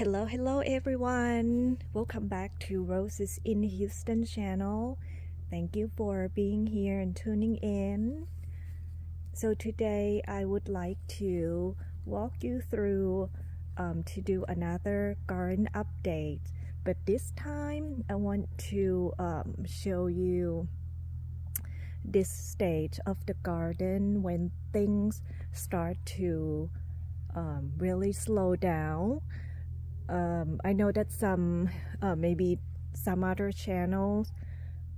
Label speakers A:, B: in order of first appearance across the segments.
A: Hello everyone. Welcome back to Roses in Houston channel. Thank you for being here and tuning in. So today I would like to walk you through to do another garden update, but this time I want to show you this stage of the garden when things start to really slow down. I know that maybe some other channels,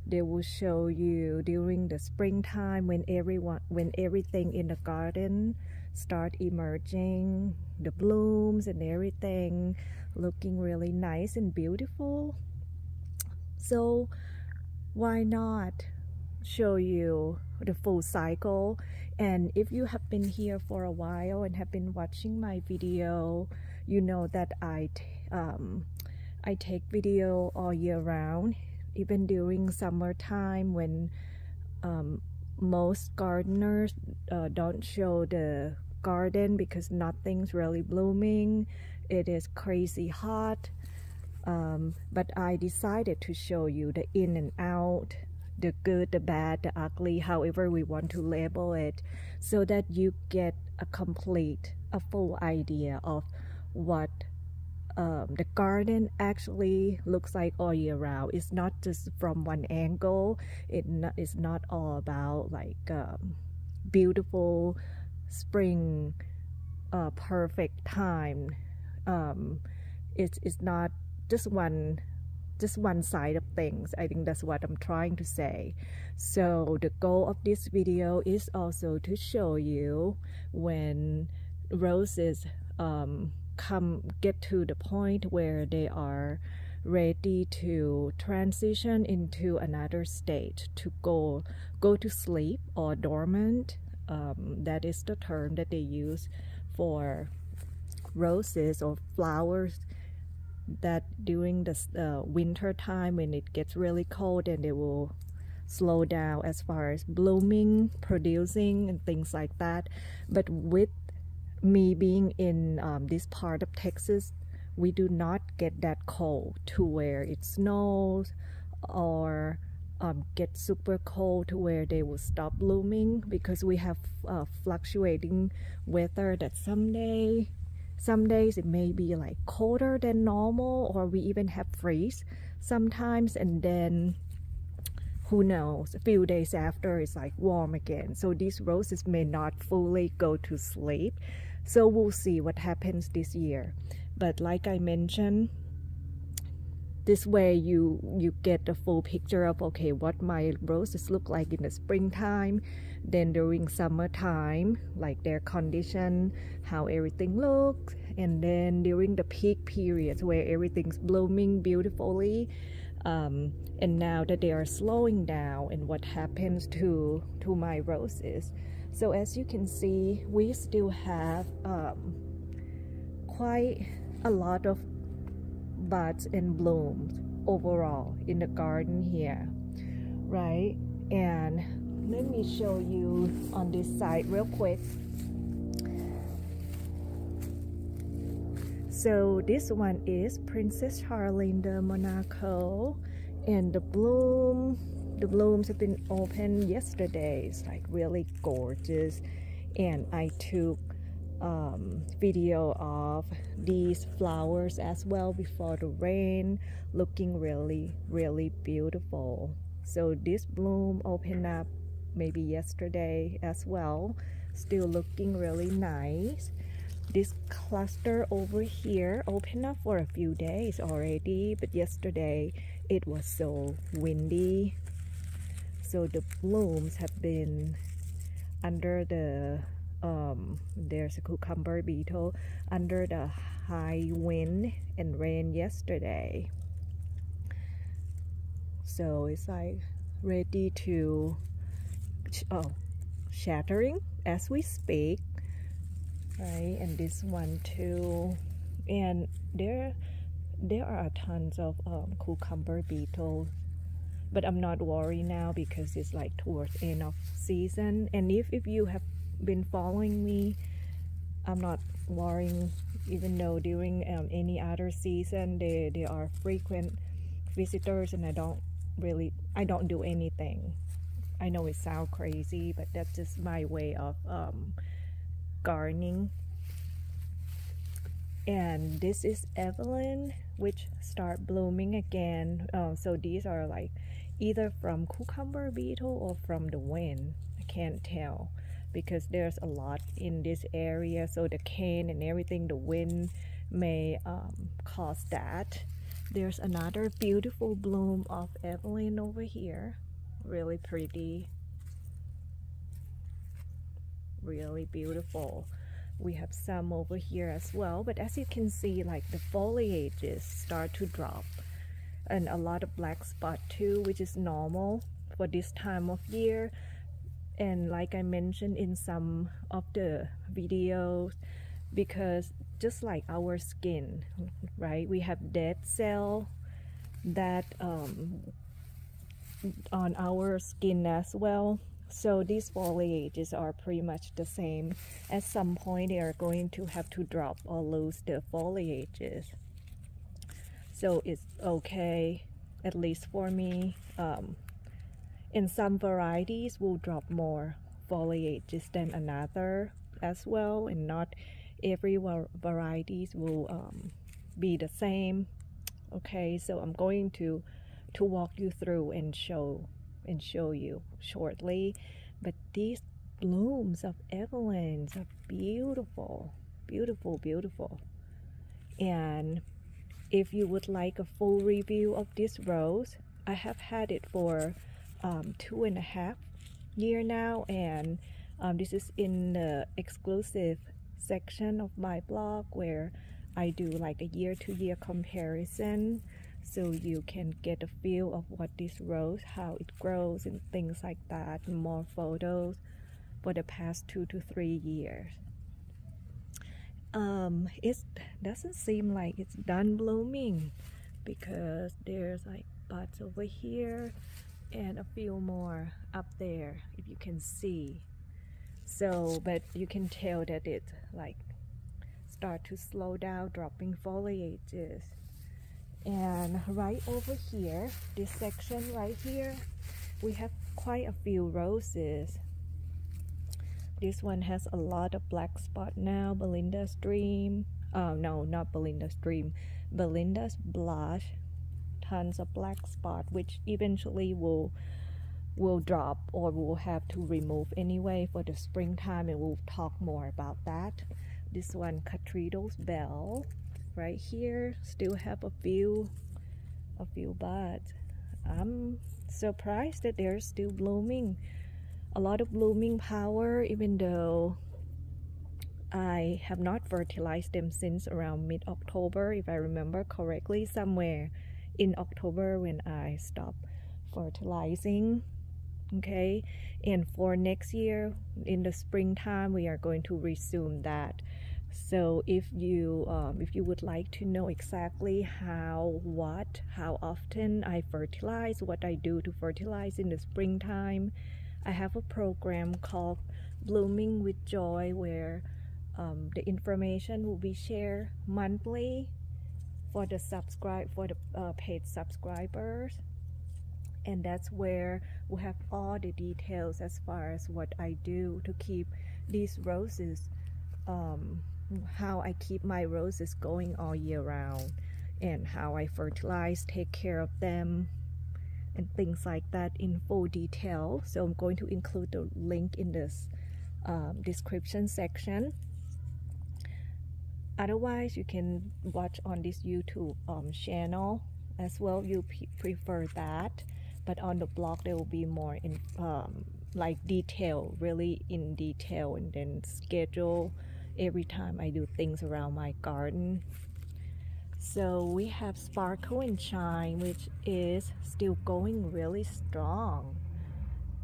A: they will show you during the springtime when everything in the garden start emerging, the blooms and everything looking really nice and beautiful. So why not show you the full cycle? And if you have been here for a while and have been watching my video, you know that I take video all year round, even during summertime when most gardeners don't show the garden because nothing's really blooming. It is crazy hot, but I decided to show you the in and out, the good, the bad, the ugly, however we want to label it, so that you get a full idea of what the garden actually looks like all year round. It's not just from one angle. It's not all about like beautiful spring perfect time. It's not just one side of things. I think that's what I'm trying to say. So the goal of this video is also to show you when roses get to the point where they are ready to transition into another stage, to go to sleep or dormant. That is the term that they use for roses or flowers that during the winter time, when it gets really cold, and they will slow down as far as blooming, producing, and things like that. But with me being in this part of Texas, we do not get that cold to where it snows or get super cold to where they will stop blooming, because we have fluctuating weather that some days it may be like colder than normal, or we even have freeze sometimes, and then who knows, a few days after it's like warm again. So these roses may not fully go to sleep. So we'll see what happens this year. But like I mentioned, this way you get a full picture of, okay, what my roses look like in the springtime, then during summertime, like their condition, how everything looks, and then during the peak periods where everything's blooming beautifully, and now that they are slowing down, and what happens to my roses. So as you can see, we still have quite a lot of buds and blooms overall in the garden here, right? And let me show you on this side real quick. So this one is Princess Charlene de Monaco, and the blooms have been opened yesterday. It's like really gorgeous, and I took video of these flowers as well before the rain, looking really beautiful. So this bloom opened up maybe yesterday as well, still looking really nice. This cluster over here opened up for a few days already, but yesterday it was so windy, so the blooms have been under the there's a cucumber beetle under the high wind and rain yesterday. So it's like ready to shattering as we speak, right? And this one too, and there are tons of cucumber beetles, but I'm not worried now because it's like towards end of season. And if you have been following me, I'm not worrying even though during any other season they are frequent visitors, and I don't do anything. I know it sounds crazy, but that's just my way of gardening. And this is Evelyn, which start blooming again. So these are like either from cucumber beetle or from the wind. I can't tell because there's a lot in this area, so the cane and everything, the wind may cause that. There's another beautiful bloom of Evelyn over here. Really pretty, really beautiful. We have some over here as well, but as you can see, like the foliages start to drop and a lot of black spot too, which is normal for this time of year. And like I mentioned in some of the videos, because just like our skin, right, we have dead cell that on our skin as well. So these foliages are pretty much the same. At some point they are going to have to drop or lose the foliages, so it's okay, at least for me. In some varieties will drop more foliages than another as well, and not every varieties will be the same. Okay, so I'm going to walk you through and show you shortly. But these blooms of Evelyn's are beautiful, beautiful, beautiful. And if you would like a full review of this rose, I have had it for 2.5 years now, and this is in the exclusive section of my blog where I do like a year-to-year comparison, so you can get a feel of what this rose, how it grows and things like that, and more photos for the past 2 to 3 years. It doesn't seem like it's done blooming because there's like buds over here and a few more up there, if you can see. So, but you can tell that it like start to slow down, dropping foliages. And right over here, this section right here, we have quite a few roses. This one has a lot of black spot now. Belinda's Dream, no, not Belinda's Dream, Belinda's Blush, tons of black spot, which eventually will drop or we'll have to remove anyway for the springtime, and we'll talk more about that. This one, Cathedral's Bell, right here, still have a few buds. I'm surprised that they're still blooming. A lot of blooming power, even though I have not fertilized them since around mid-October, if I remember correctly, somewhere in October when I stopped fertilizing. Okay, and for next year in the springtime we are going to resume that. So if you would like to know exactly how often I fertilize, what I do to fertilize in the springtime, I have a program called Blooming with Joy, where the information will be shared monthly for the paid subscribers, and that's where we have all the details as far as what I do to keep these roses, how I keep my roses going all year round, and how I fertilize, take care of them, and things like that in full detail. So I'm going to include the link in this description section. Otherwise, you can watch on this YouTube channel as well. You prefer that, but on the blog there will be more in like detail, really in detail, and then schedule every time I do things around my garden. So we have Sparkle and Shine, which is still going really strong.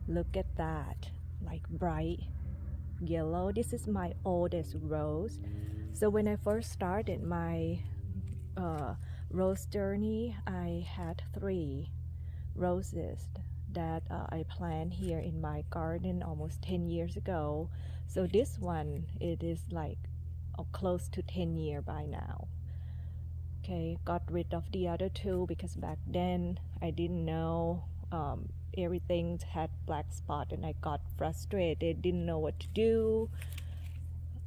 A: Look at that, like bright yellow. This is my oldest rose. So when I first started my rose journey, I had 3 roses that I planted here in my garden almost 10 years ago. So this one, it is like close to 10 years by now. Okay, got rid of the other two because back then I didn't know, everything had black spot, and I got frustrated, didn't know what to do,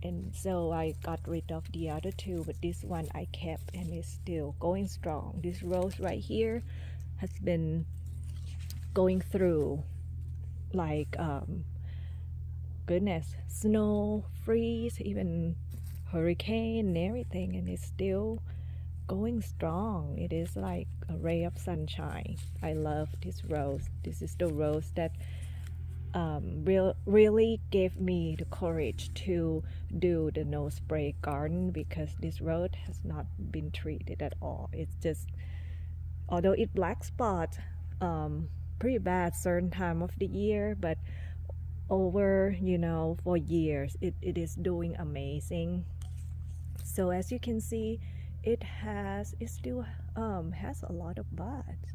A: and so I got rid of the other two. But this one I kept, and it's still going strong. This rose right here has been going through like goodness, snow, freeze, even hurricane and everything, and it's still going strong. It is like a ray of sunshine. I love this rose. This is the rose that really gave me the courage to do the no spray garden, because this rose has not been treated at all. It's just, although it black spot pretty bad certain time of the year, but over, you know, for years it is doing amazing. So as you can see, it still has a lot of buds.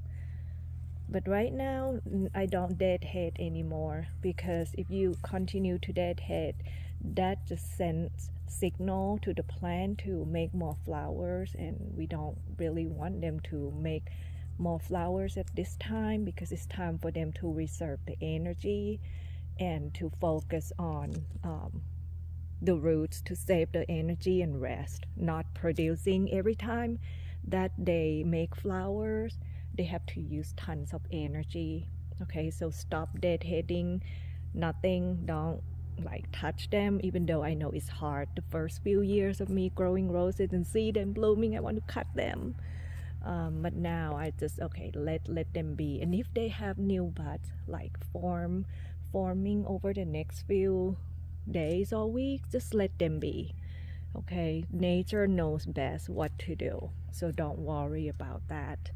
A: But right now I don't deadhead anymore, because if you continue to deadhead, that just sends signal to the plant to make more flowers, and we don't really want them to make more flowers at this time, because it's time for them to reserve the energy and to focus on the roots, to save the energy and rest, not producing every time that they make flowers. They have to use tons of energy. Okay, so stop deadheading. Nothing, don't like touch them, even though I know it's hard. The first few years of me growing roses and see them blooming, I want to cut them, but now I just, okay, let them be. And if they have new buds like forming over the next few days or weeks, just let them be. Okay, nature knows best what to do, so don't worry about that.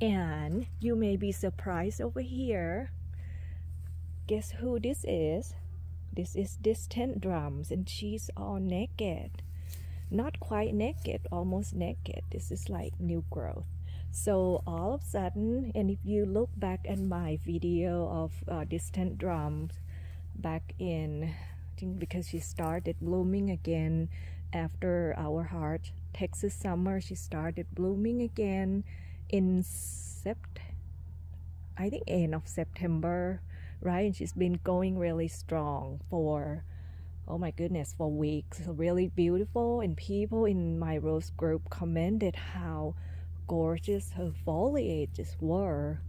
A: And you may be surprised over here. Guess who this is? This is Distant Drums, and she's all naked. Not quite naked, almost naked. This is like new growth. So all of a sudden, and if you look back at my video of Distant Drums back in, I think, because she started blooming again after our hard Texas summer, she started blooming again in I think end of September, right? And she's been going really strong for, oh my goodness, for weeks. Really beautiful, and people in my rose group commented how gorgeous her foliages were,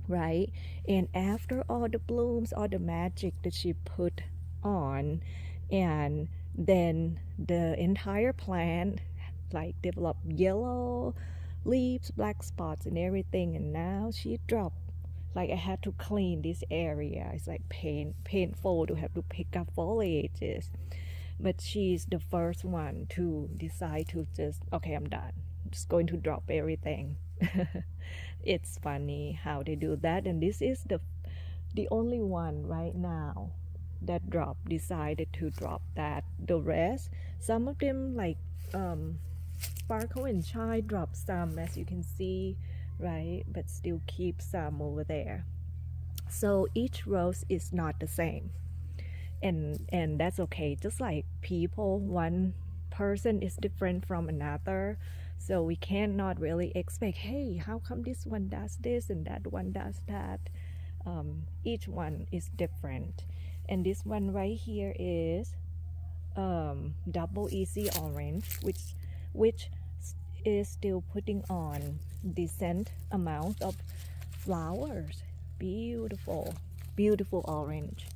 A: right? And after all the blooms, all the magic that she put on, and then the entire plant like developed yellow leaves, black spots and everything, and now she dropped. Like I had to clean this area. It's like painful to have to pick up foliages, but she's the first one to decide to just, okay, I'm done, I'm just going to drop everything. It's funny how they do that. And this is the only one right now that decided to drop that. The rest, some of them like Sparkle and Chai drop some, as you can see, right? But still keep some over there. So each rose is not the same, and that's okay. Just like people, one person is different from another, so we cannot really expect, hey, how come this one does this and that one does that. Each one is different. And this one right here is double easy orange, which is still putting on decent amount of flowers. Beautiful, beautiful orange.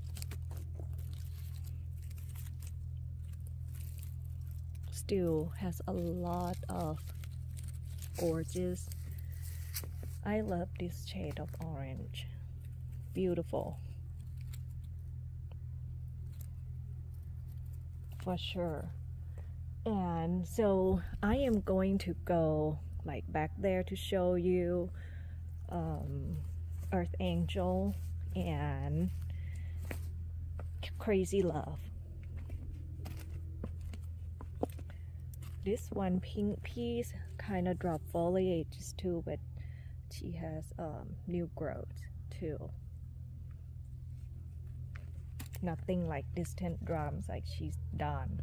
A: Still has a lot of gorgeous. I love this shade of orange. Beautiful, for sure. And so I am going to go like back there to show you Earth Angel and Crazy Love. This one pink piece kind of dropped foliages too, but she has new growth too. Nothing like Distant Drums, like she's done.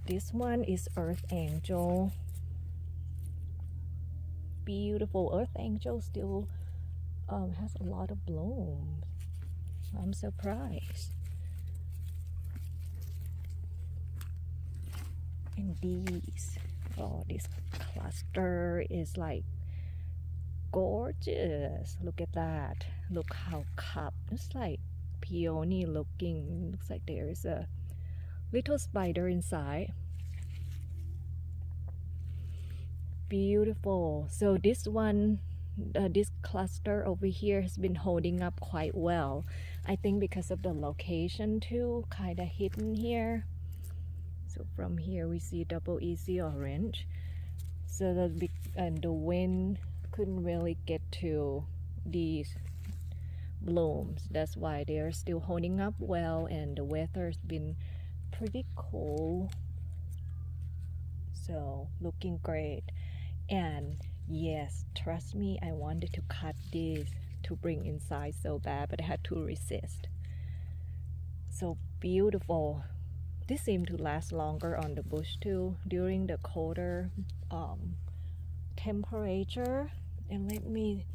A: This one is Earth Angel. Beautiful. Earth Angel still has a lot of blooms. I'm surprised. And these, oh, this cluster is like gorgeous. Look at that. Look how cup. It's like peony looking. Looks like there's a little spider inside. Beautiful. So this one, this cluster over here has been holding up quite well. I think because of the location too, kind of hidden here. So from here we see double easy orange. So the wind couldn't really get to these blooms. That's why they're still holding up well, and the weather's been pretty cool. So looking great. And yes, trust me, I wanted to cut this to bring inside so bad, but I had to resist. So beautiful. This seemed to last longer on the bush too during the colder temperature. And let me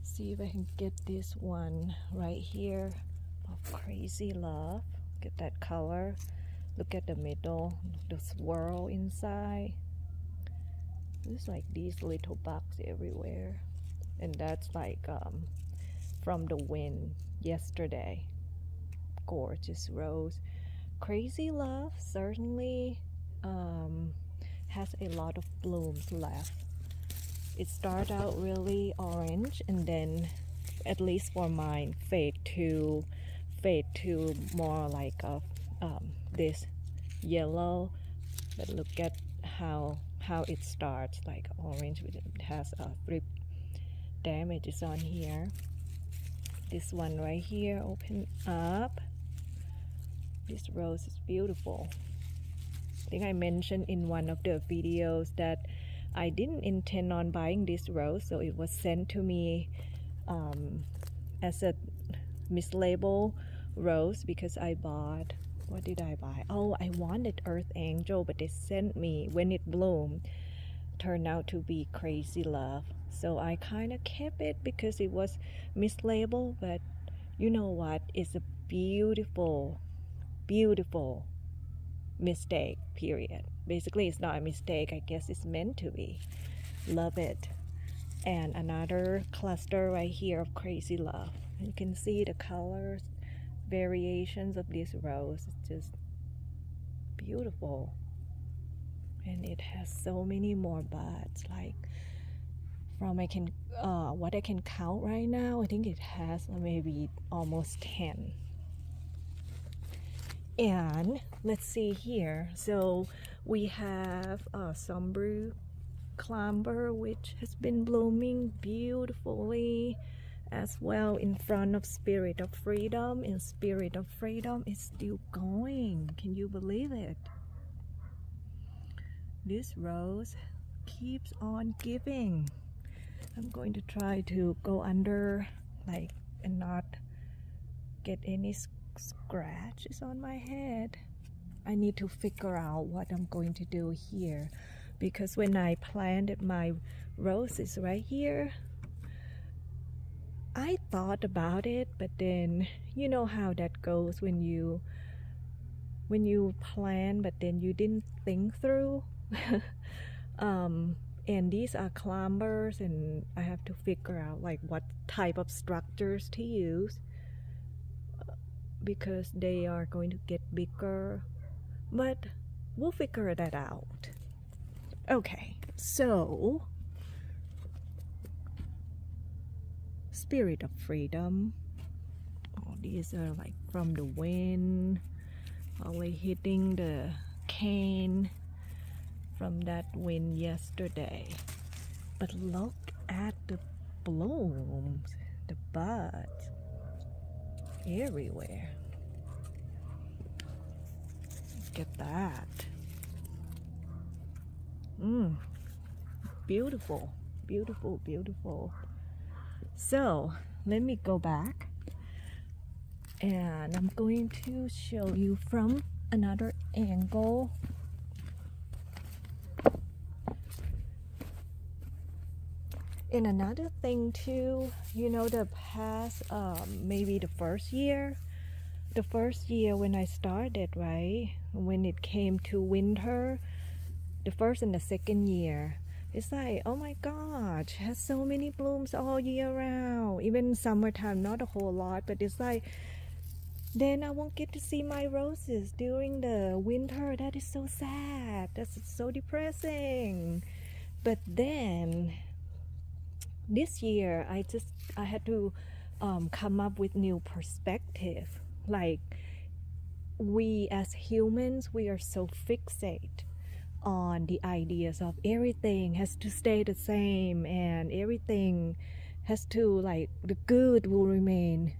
A: see if I can get this one right here of Crazy Love. Get that color. Look at the middle, the swirl inside. There's like these little bugs everywhere, and that's like from the wind yesterday. Gorgeous rose. Crazy Love certainly has a lot of blooms left. It started out really orange, and then, at least for mine, fade to more like this yellow. But look at how it starts like orange. It has a three damages on here. This one right here, open up. This rose is beautiful. I think I mentioned in one of the videos that I didn't intend on buying this rose, so it was sent to me as a mislabeled rose because I bought, what did I buy? Oh, I wanted Earth Angel, but they sent me, when it bloomed, turned out to be Crazy Love. So I kind of kept it because it was mislabeled, but you know what? It's a beautiful, beautiful mistake, period. Basically, it's not a mistake. I guess it's meant to be. Love it. And another cluster right here of Crazy Love. You can see the colors, variations of this rose. It's just beautiful. And it has so many more buds. Like from what I can count right now, I think it has maybe almost 10. And let's see here. So we have Sombre Clamber, which has been blooming beautifully as well in front of Spirit of Freedom, and Spirit of Freedom is still going. Can you believe it? This rose keeps on giving. I'm going to try to go under like and not get any scratches on my head. I need to figure out what I'm going to do here, because when I planted my roses right here, I thought about it, but then you know how that goes when you plan but then you didn't think through. And these are clambers, and I have to figure out like what type of structures to use because they are going to get bigger, but we'll figure that out. Okay, so Spirit of Freedom. Oh, these are like from the wind, probably hitting the cane from that wind yesterday. But look at the blooms, the buds everywhere. Look at that. Beautiful, beautiful, beautiful. So let me go back, and I'm going to show you from another angle. And another thing too, you know, the past maybe the first year when I started, right, when it came to winter, the first and the second year, it's like, oh my gosh, has so many blooms all year round. Even summertime, not a whole lot, but it's like, then I won't get to see my roses during the winter. That is so sad. That's so depressing. But then this year, I had to come up with new perspective. Like, we as humans, we are so fixated on the ideas of everything has to stay the same, and everything has to, like, the good will remain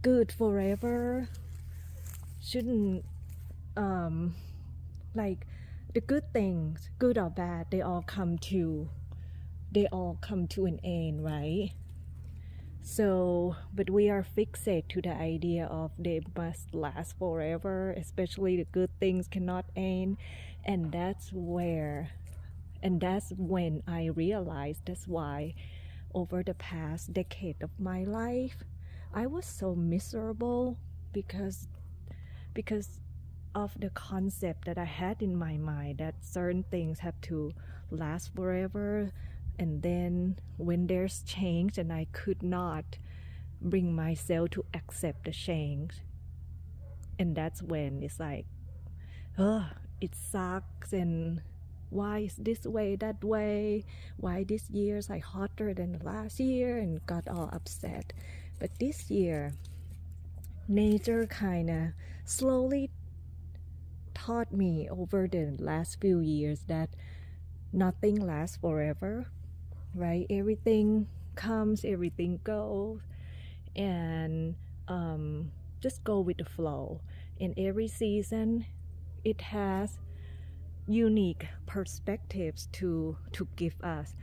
A: good forever. Shouldn't like, the good things, good or bad, they all come to an end, right? So, but we are fixated to the idea of they must last forever, especially the good things cannot end. And that's when I realized that's why over the past decade of my life, I was so miserable because of the concept that I had in my mind that certain things have to last forever. And then when there's change and I could not bring myself to accept the change, and that's when it's like, it sucks, and why is this way, that way, why this year's like hotter than the last year, and got all upset. But this year, nature kind of slowly taught me over the last few years that nothing lasts forever, right? Everything comes, everything goes, and just go with the flow. In every season, it has unique perspectives to give us.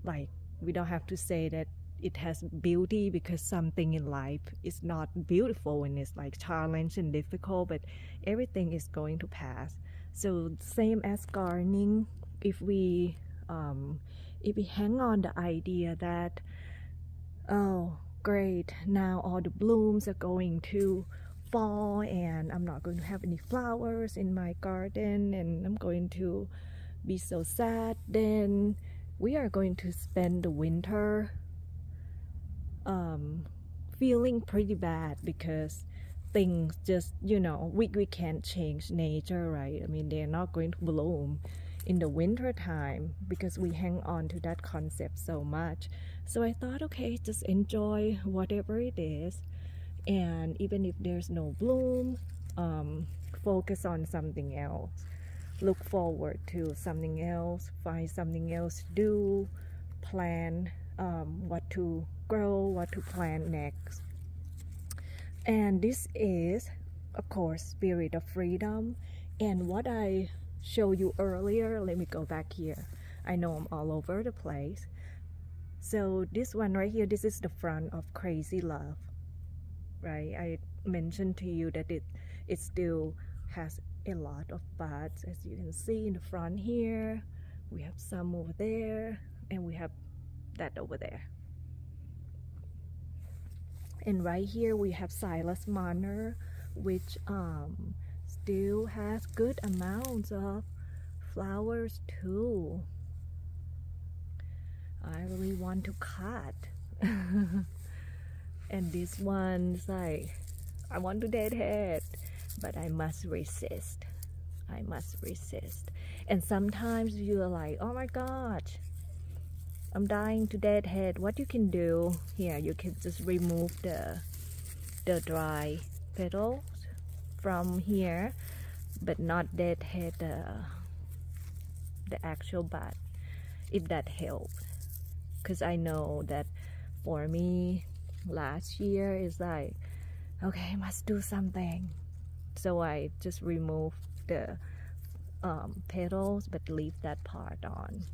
A: Like, we don't have to say that it has beauty because something in life is not beautiful when it's like challenged and difficult, but everything is going to pass. So same as gardening, if we hang on the idea that, oh great, now all the blooms are going to fall and I'm not going to have any flowers in my garden and I'm going to be so sad, then we are going to spend the winter feeling pretty bad because things just, you know, we can't change nature, right? I mean, they're not going to bloom in the winter time because we hang on to that concept so much. So I thought, okay, just enjoy whatever it is, and even if there's no bloom, focus on something else, look forward to something else, find something else to do, plan what to grow, what to plant next. And this is, of course, spirit of freedom. And what I showed you earlier, let me go back here, I know I'm all over the place. So this one right here, this is the front of Crazy Love, right? I mentioned to you that it still has a lot of buds, as you can see in the front here. We have some over there, and we have that over there. And right here we have Silas Merer, which still has good amounts of flowers too. I really want to cut. And this one's like, I want to deadhead, but I must resist. I must resist. And sometimes you're like, oh my gosh, I'm dying to deadhead. What you can do here, you can just remove the dry petals from here, but not deadhead the actual bud, if that helps. Because I know that for me last year is like, okay, I must do something, so I just remove the petals but leave that part on.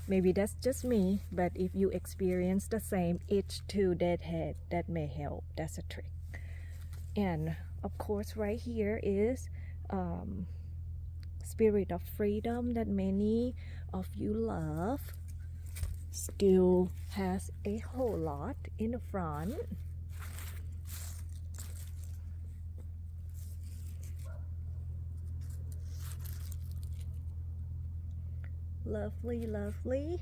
A: Maybe that's just me, but if you experience the same itch to deadhead, that may help. That's a trick. And of course right here is spirit of freedom that many of you love. still has a whole lot in the front. Lovely, lovely.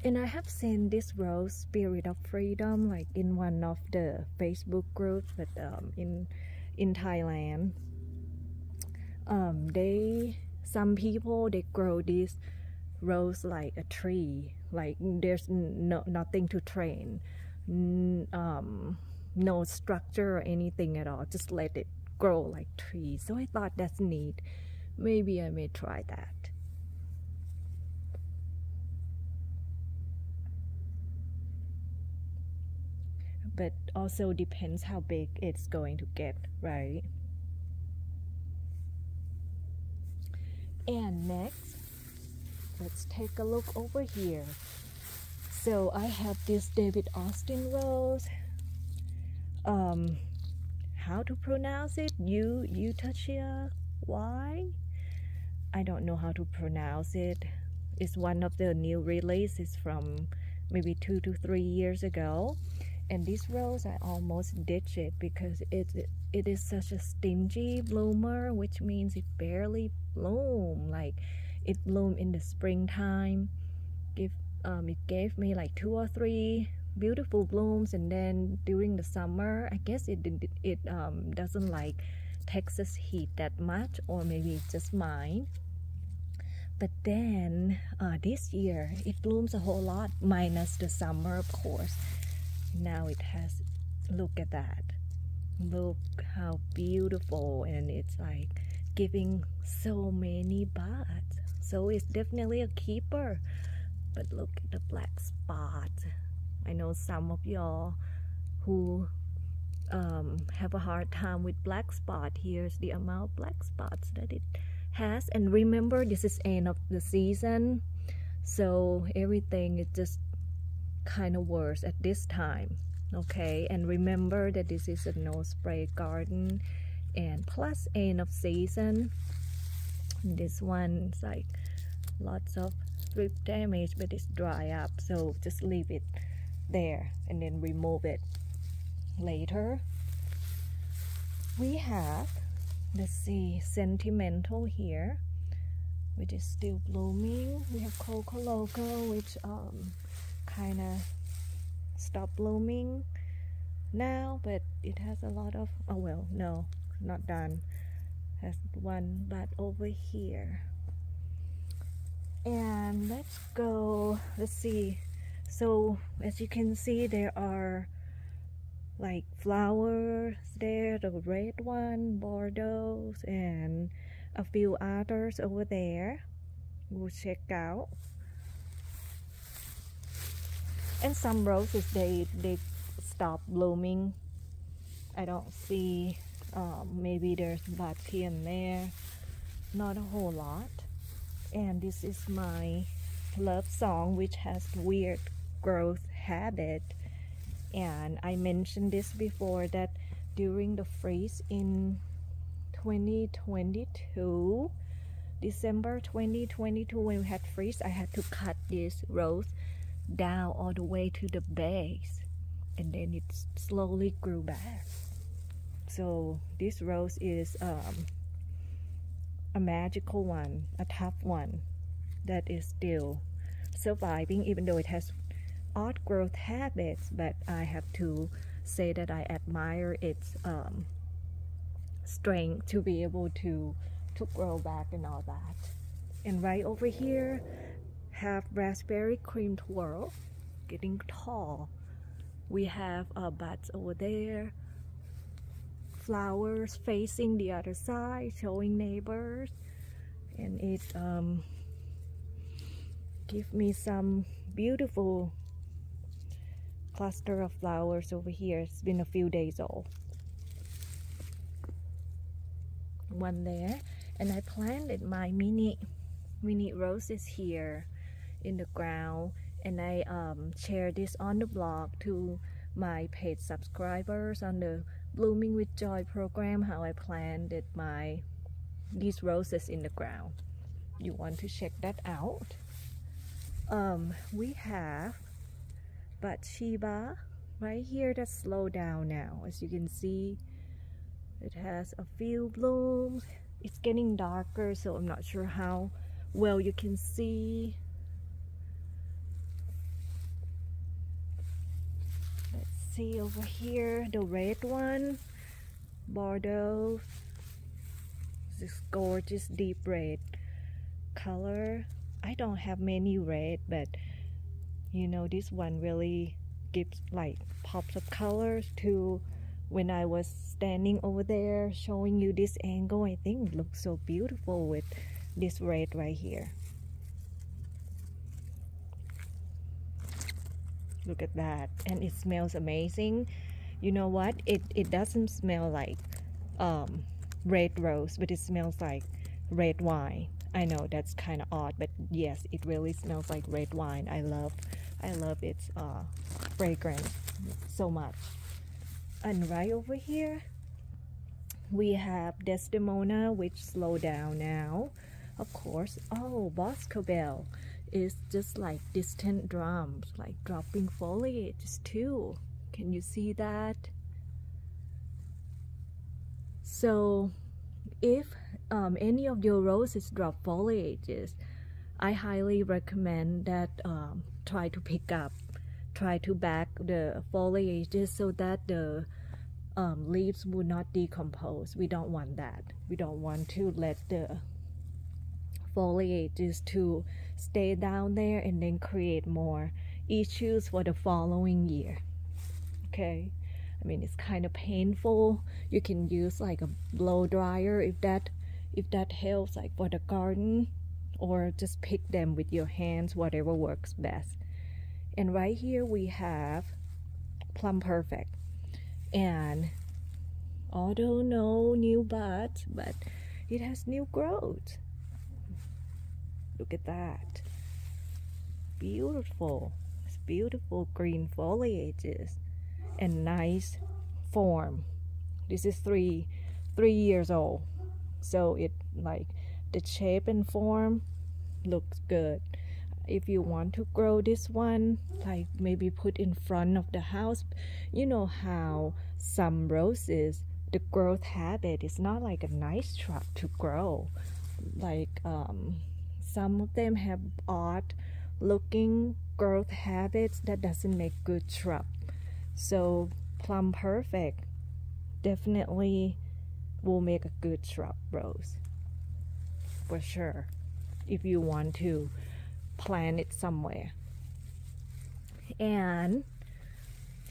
A: And I have seen this rose, Spirit of Freedom, like in one of the Facebook groups, but in Thailand. Some people, they grow this rose like a tree, like there's nothing to train, no structure or anything at all, just let it grow like trees. So I thought that's neat. Maybe I may try that. But also depends how big it's going to get, right? And next, let's take a look over here. So I have this David Austin rose. How to pronounce it? Utachia? Why? I don't know how to pronounce it. It's one of the new releases from maybe 2 to 3 years ago. And this rose, I almost ditched it because it is such a stingy bloomer, which means it barely bloom. Like it bloomed in the springtime. It gave me like 2 or 3 beautiful blooms, and then during the summer, I guess it doesn't like Texas heat that much, or maybe it's just mine. But then this year it blooms a whole lot, minus the summer, of course. Now it has, look at that, look how beautiful, and it's like giving so many buds. So it's definitely a keeper. But look at the black spots. I know some of y'all who have a hard time with black spot. Here's the amount of black spots that it has. And remember, this is end of the season, so everything is just kind of worse at this time. Okay, and remember that this is a no spray garden, and plus end of season. This one's like lots of drip damage, but it's dry up, so just leave it there and then remove it later. We have, let's see, Sentimental here, which is still blooming. We have Coco Loco, which kind of stopped blooming now, but it has a lot of, oh well, no, not done, has one bud over here. And let's go, let's see. So as you can see, there are like flowers there, the red one, Bordeaux, and a few others over there. We'll check out. And some roses, they stop blooming. I don't see, maybe there's buds here and there, not a whole lot. And this is my love song, which has weird growth habit. And I mentioned this before, that during the freeze in 2022, December 2022, when we had freeze, I had to cut this rose down all the way to the base, and then it slowly grew back. So this rose is a magical one, a tough one that is still surviving, even though it has odd growth habits. But I have to say that I admire its strength to be able to grow back and all that. And right over here, have raspberry cream twirl, getting tall. We have buds over there, flowers facing the other side, showing neighbors, and it give me some beautiful cluster of flowers over here. It's been a few days old. One there, and I planted my mini roses here in the ground, and I share this on the blog to my paid subscribers on the Blooming with Joy program, how I planted these roses in the ground. you want to check that out. We have Bathsheba right here that slowed down now. As you can see, it has a few blooms. It's getting darker, so I'm not sure how well you can see. Let's see over here, the red one, Bordeaux. This gorgeous deep red color. I don't have many red, but you know, this one really gives like pops of colors to when I was standing over there showing you this angle. I think it looks so beautiful with this red right here. Look at that, and it smells amazing. You know what, it doesn't smell like red rose, but it smells like red wine. I know that's kind of odd, but yes, it really smells like red wine. I love its fragrance so much. And right over here we have Desdemona, which slowed down now, of course. Oh, Boscobel is just like distant drums, like dropping foliage too. Can you see that? So if any of your roses drop foliages, I highly recommend that try to back the foliages so that the leaves will not decompose. We don't want that. We don't want to let the foliages to stay down there and then create more issues for the following year. Okay, I mean, it's kind of painful. You can use like a blow dryer if that helps, like for the garden, or just pick them with your hands, whatever works best. And right here we have Plum Perfect, and although no new buds, but it has new growth. Look at that, beautiful. It's beautiful green foliages and nice form. This is three years old, so it like the shape and form looks good. If you want to grow this one, like maybe put in front of the house, you know how some roses, the growth habit is not like a nice shrub to grow. Like some of them have odd looking growth habits that doesn't make good shrub. So Plum Perfect definitely will make a good shrub rose for sure, if you want to plant it somewhere. And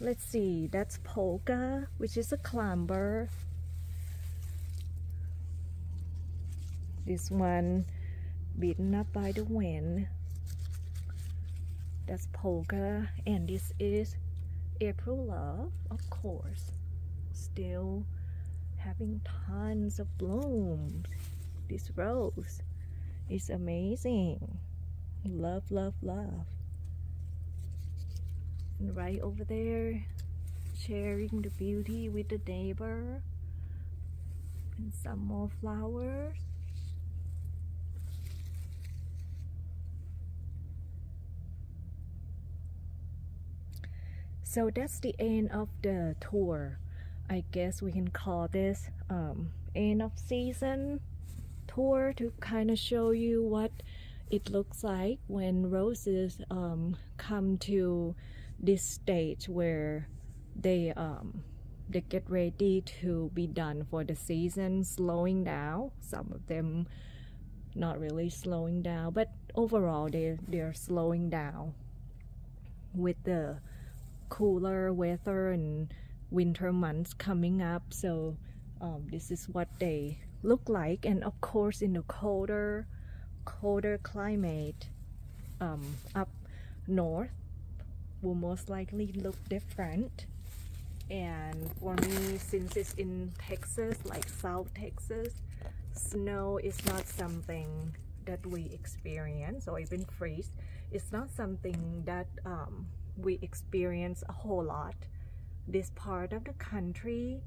A: let's see, that's Polka, which is a climber. This one beaten up by the wind. That's Polka. And this is April Love, of course, still having tons of blooms. This rose is amazing. Love, love, love. And right over there, sharing the beauty with the neighbor. And some more flowers. So that's the end of the tour. I guess we can call this end of season tour, to kind of show you what it looks like when roses come to this stage where they get ready to be done for the season, slowing down. Some of them not really slowing down, but overall they're slowing down with the cooler weather and winter months coming up. So this is what they look like. And of course in the colder climate up north will most likely look different. And for me, since it's in Texas, like South Texas, snow is not something that we experience, or even freeze. It's not something that we experience a whole lot this part of the country,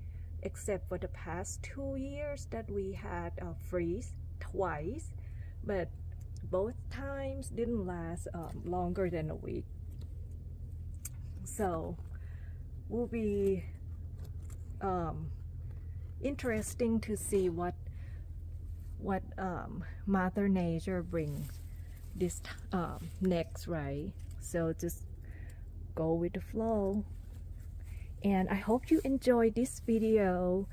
A: except for the past 2 years that we had a freeze twice. But both times didn't last longer than a week. So will be interesting to see what Mother Nature brings this next, right? So just go with the flow. And I hope you enjoyed this video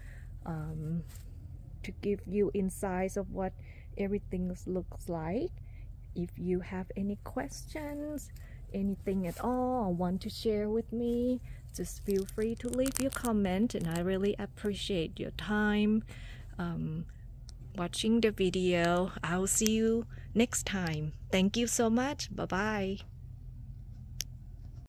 A: to give you insights of what everything looks like. If you have any questions, anything at all, or want to share with me, just feel free to leave your comment, and I really appreciate your time watching the video. I'll see you next time. Thank you so much. Bye bye.